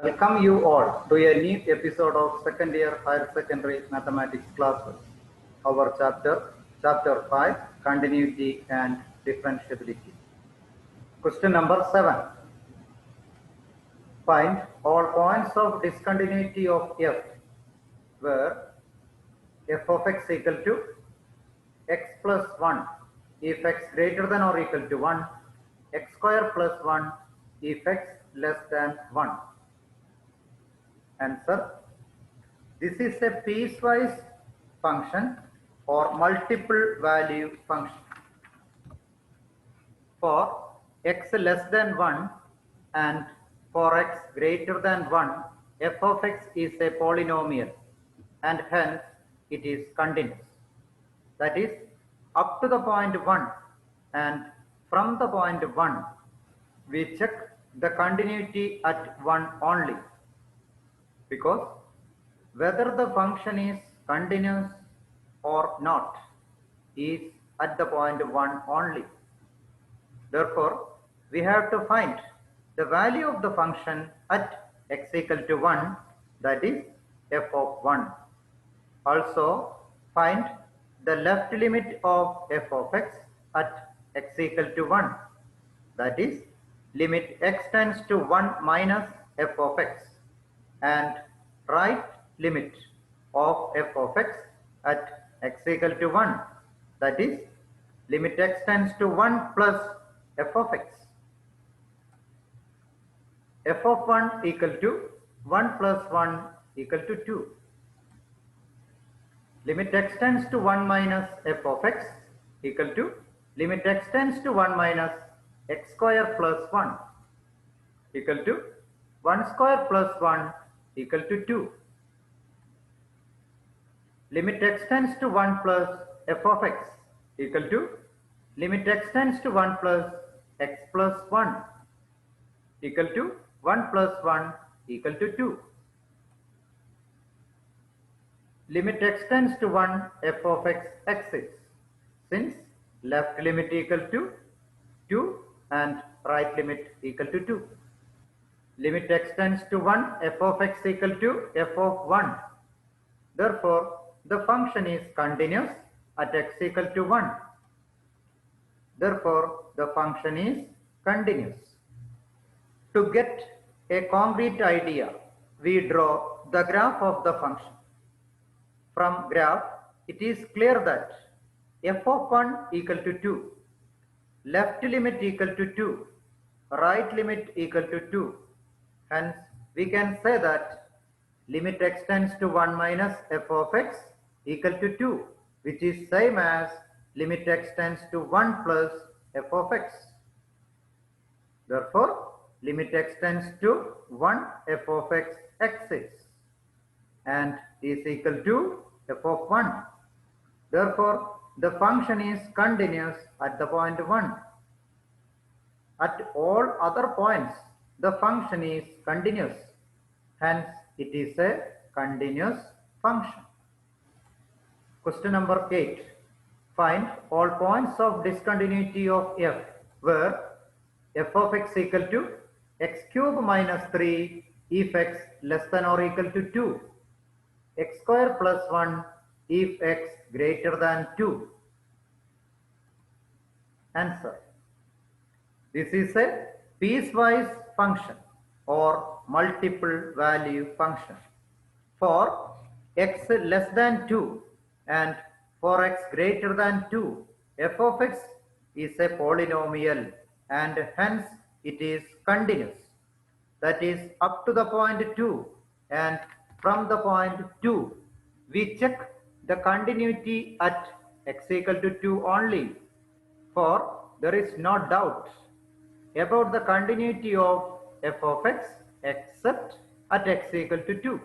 Welcome you all to a new episode of second year higher secondary mathematics classes. Our chapter 5, continuity and differentiability. Question number 7. Find all points of discontinuity of f where f of x equal to x plus 1 if x greater than or equal to 1, x square plus 1 if x less than 1. Answer: this is a piecewise function or multiple value function. For x less than 1 and for x greater than 1, f of x is a polynomial and hence it is continuous. That is, up to the point 1 and from the point 1, we check the continuity at 1 only, because whether the function is continuous or not is at the point 1 only. Therefore, we have to find the value of the function at x equal to 1, that is f of 1. Also, find the left limit of f of x at x equal to 1, that is limit x tends to 1 minus f of x, and right limit of f of x at x equal to 1, that is limit x tends to 1 plus f of x. f of 1 equal to 1 plus 1 equal to 2. Limit x tends to 1 minus f of x equal to limit x tends to 1 minus x square plus 1 equal to 1 square plus 1 equal to 2. Limit x tends to 1 plus f of x equal to limit x tends to 1 plus x plus 1 equal to 1 plus 1 equal to 2. Limit x tends to 1 f of x exists, since left limit equal to 2 and right limit equal to 2. Limit x tends to 1 f of x equal to f of 1. Therefore, the function is continuous at x equal to 1. Therefore, the function is continuous. To get a concrete idea, we draw the graph of the function. From graph, it is clear that f of 1 equal to 2, left limit equal to 2, right limit equal to 2. Hence, we can say that limit x tends to 1 minus f of x equal to 2, which is same as limit x tends to 1 plus f of x. Therefore, limit x tends to 1 f of x exists and is equal to f of 1. Therefore, the function is continuous at the point 1. At all other points, the function is continuous. Hence, it is a continuous function. Question number 8. Find all points of discontinuity of f where f of x equal to x cube minus 3 if x less than or equal to 2, x square plus 1 if x greater than 2. Answer: this is a piecewise function or multiple value function. For x less than 2 and for x greater than 2, f of x is a polynomial and hence it is continuous. That is, up to the point 2 and from the point 2, we check the continuity at x equal to 2 only, for there is no doubt about the continuity of f of x except at x equal to 2.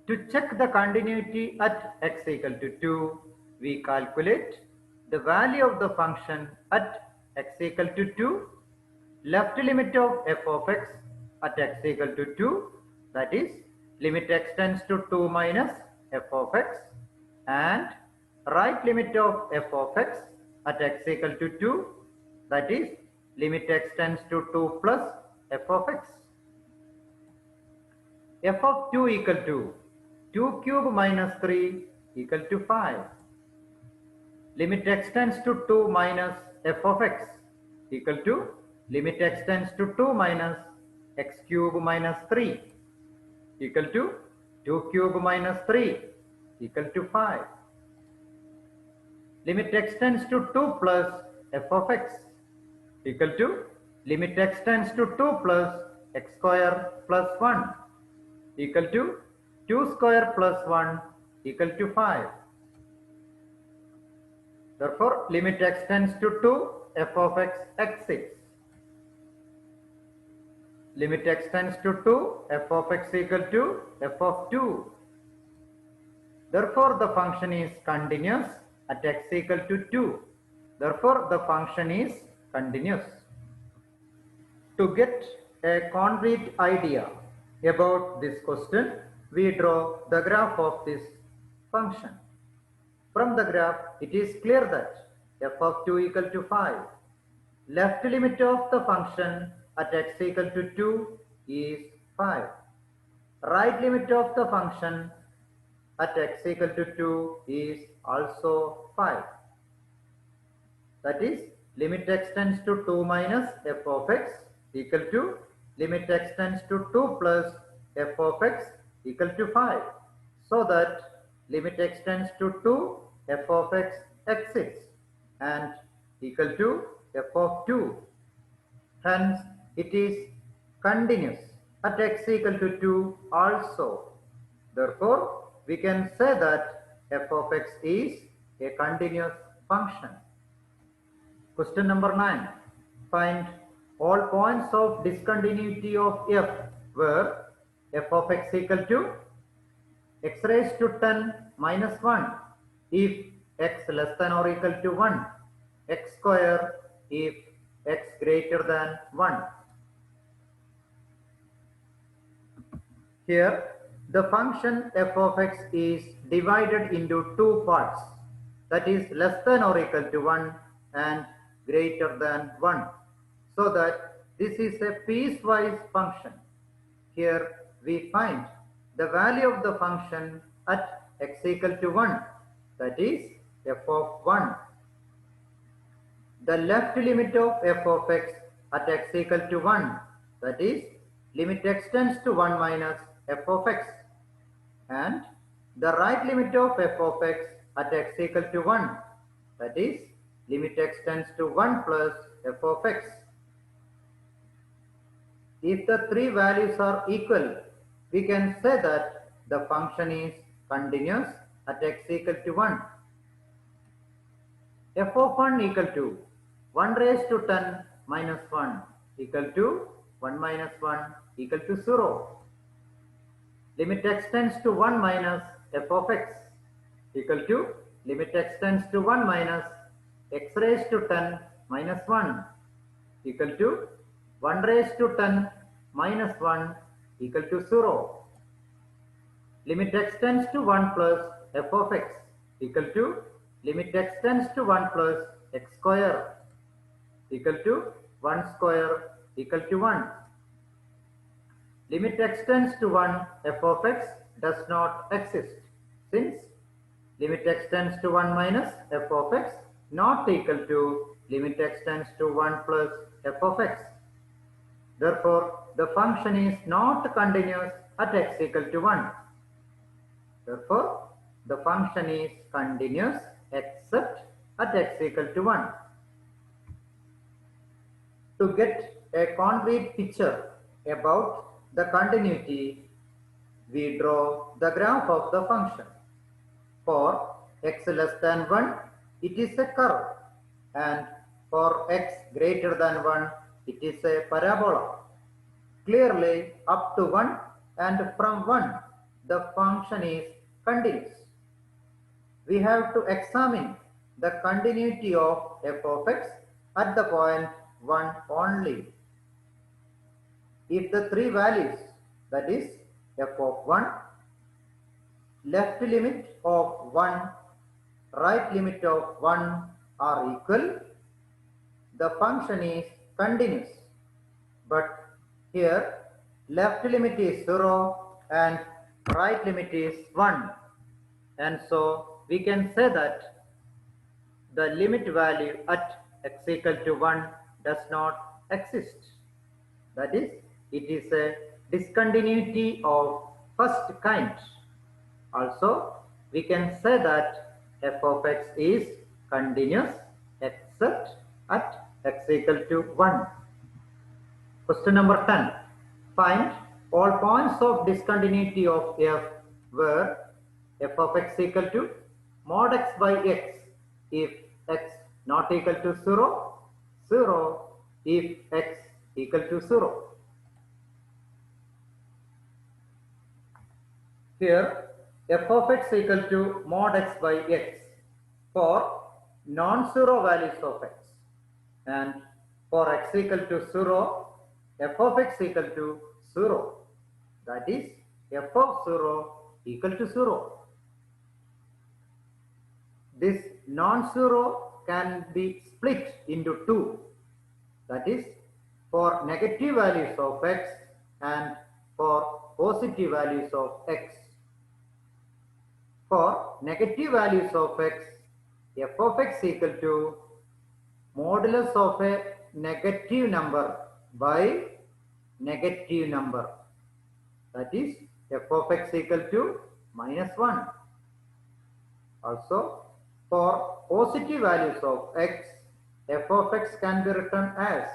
To check the continuity at x equal to 2, we calculate the value of the function at x equal to 2, left limit of f of x at x equal to 2, that is limit x tends to 2 minus f of x, and right limit of f of x at x equal to 2, that is limit x tends to 2 plus f of x. f of 2 equal to 2 cube minus 3 equal to 5. Limit x tends to 2 minus f of x equal to limit x tends to 2 minus x cube minus 3 equal to 2 cube minus 3 equal to 5. Limit x tends to 2 plus f of x equal to limit x tends to 2 plus x square plus 1 equal to 2 square plus 1 equal to 5. Therefore, limit x tends to 2, f of x exists. Limit x tends to 2, f of x equal to f of 2. Therefore, the function is continuous at x equal to 2. Therefore, the function is continuous. To get a concrete idea about this question, we draw the graph of this function. From the graph, it is clear that f of 2 equal to 5. Left limit of the function at x equal to 2 is 5. Right limit of the function at x equal to 2 is also 5. That is, limit x tends to 2 minus f of x equal to limit x tends to 2 plus f of x equal to 5. So that limit x tends to 2, f of x exists and equal to f of 2. Hence, it is continuous at x equal to 2 also. Therefore, we can say that f of x is a continuous function. Question number 9. Find all points of discontinuity of f where f of x equal to x raised to 10 minus 1 if x less than or equal to 1, x square if x greater than 1. Here, the function f of x is divided into two parts, that is less than or equal to 1 and greater than 1, so that this is a piecewise function. Here we find the value of the function at x equal to 1, that is f of 1. The left limit of f of x at x equal to 1, that is limit x tends to 1 minus f of x, and the right limit of f of x at x equal to 1, that is limit x tends to 1 plus f of x. If the three values are equal, we can say that the function is continuous at x equal to 1. F of 1 equal to 1 raised to 10 minus 1 equal to 1 minus 1 equal to 0. Limit x tends to 1 minus f of x equal to limit x tends to 1 minus x raised to 10 minus 1 equal to 1 raised to 10 minus 1 equal to 0. Limit x tends to 1 plus f of x equal to limit x tends to 1 plus x square equal to 1 square equal to 1. Limit x tends to 1, f of x does not exist, since limit x tends to 1 minus f of x not equal to limit x tends to 1 plus f of x. Therefore, the function is not continuous at x equal to 1. Therefore, the function is continuous except at x equal to 1. To get a concrete picture about the continuity, we draw the graph of the function. For x less than 1, it is a curve, and for x greater than 1, it is a parabola. Clearly, up to 1 and from 1, the function is continuous. We have to examine the continuity of f of x at the point 1 only. If the three values, that is f of 1, left limit of 1, right limit of 1 are equal, the function is continuous. But here left limit is 0 and right limit is 1. And so we can say that the limit value at x equal to 1 does not exist. That is, it is a discontinuity of first kind. Also, we can say that f of x is continuous except at x equal to 1. Question number 10. Find all points of discontinuity of f where f of x equal to mod x by x if x not equal to 0, 0 if x equal to 0. Here f of x equal to mod x by x for non-zero values of x, and for x equal to 0 f of x equal to 0, that is f of 0 equal to 0. This non-zero can be split into two, that is for negative values of x and for positive values of x. For negative values of x, f of x equal to modulus of a negative number by negative number, that is f of x equal to -1. Also, for positive values of x, f of x can be written as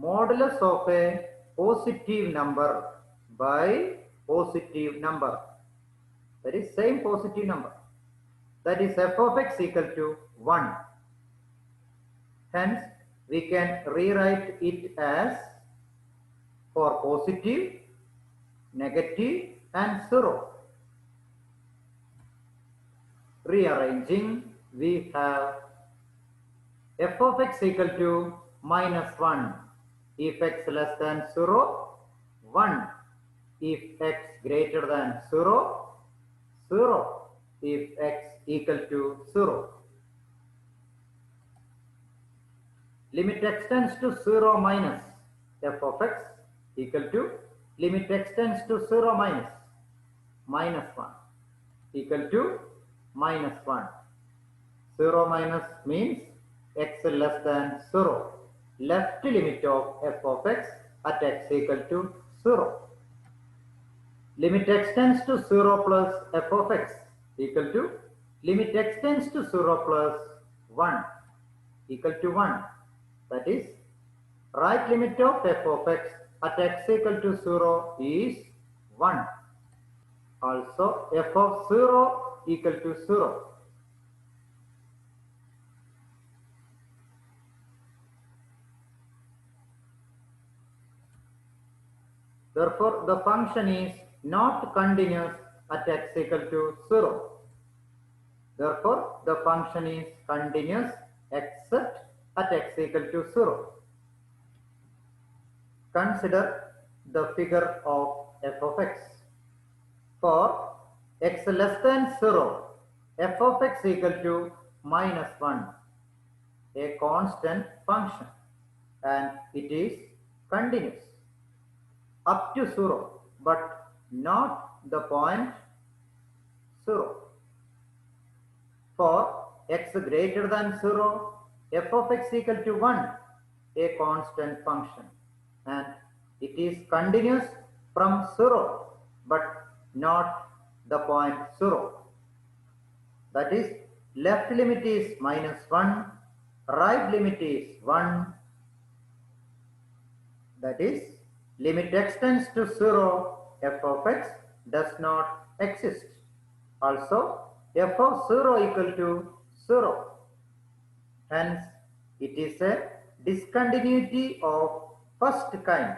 modulus of a positive number by positive number, that is same positive number, that is f of x equal to 1. Hence, we can rewrite it as for positive, negative and 0. Rearranging, we have f of x equal to -1 if x less than 0, 1 if x greater than 0, 0 if x equal to 0. Limit x tends to 0 minus f of x equal to limit x tends to 0 minus -1 equal to -1. 0 minus means x less than 0. Left limit of f of x at x equal to 0. Limit x tends to 0 plus f of x equal to limit x tends to 0 plus 1 equal to 1. That is, right limit of f of x at x equal to 0 is 1. Also, f of 0 equal to 0. Therefore, the function is not continuous at x equal to 0. Therefore, the function is continuous except at x equal to 0. Consider the figure of f of x. For x less than 0, f of x equal to -1, a constant function, and it is continuous up to 0, but not the point 0. For x greater than 0, f of x equal to 1, a constant function, and it is continuous from 0, but not the point 0. That is, left limit is -1, right limit is 1. That is, limit x tends to 0, f of x does not exist. Also, f of 0 equal to 0. Hence, it is a discontinuity of first kind.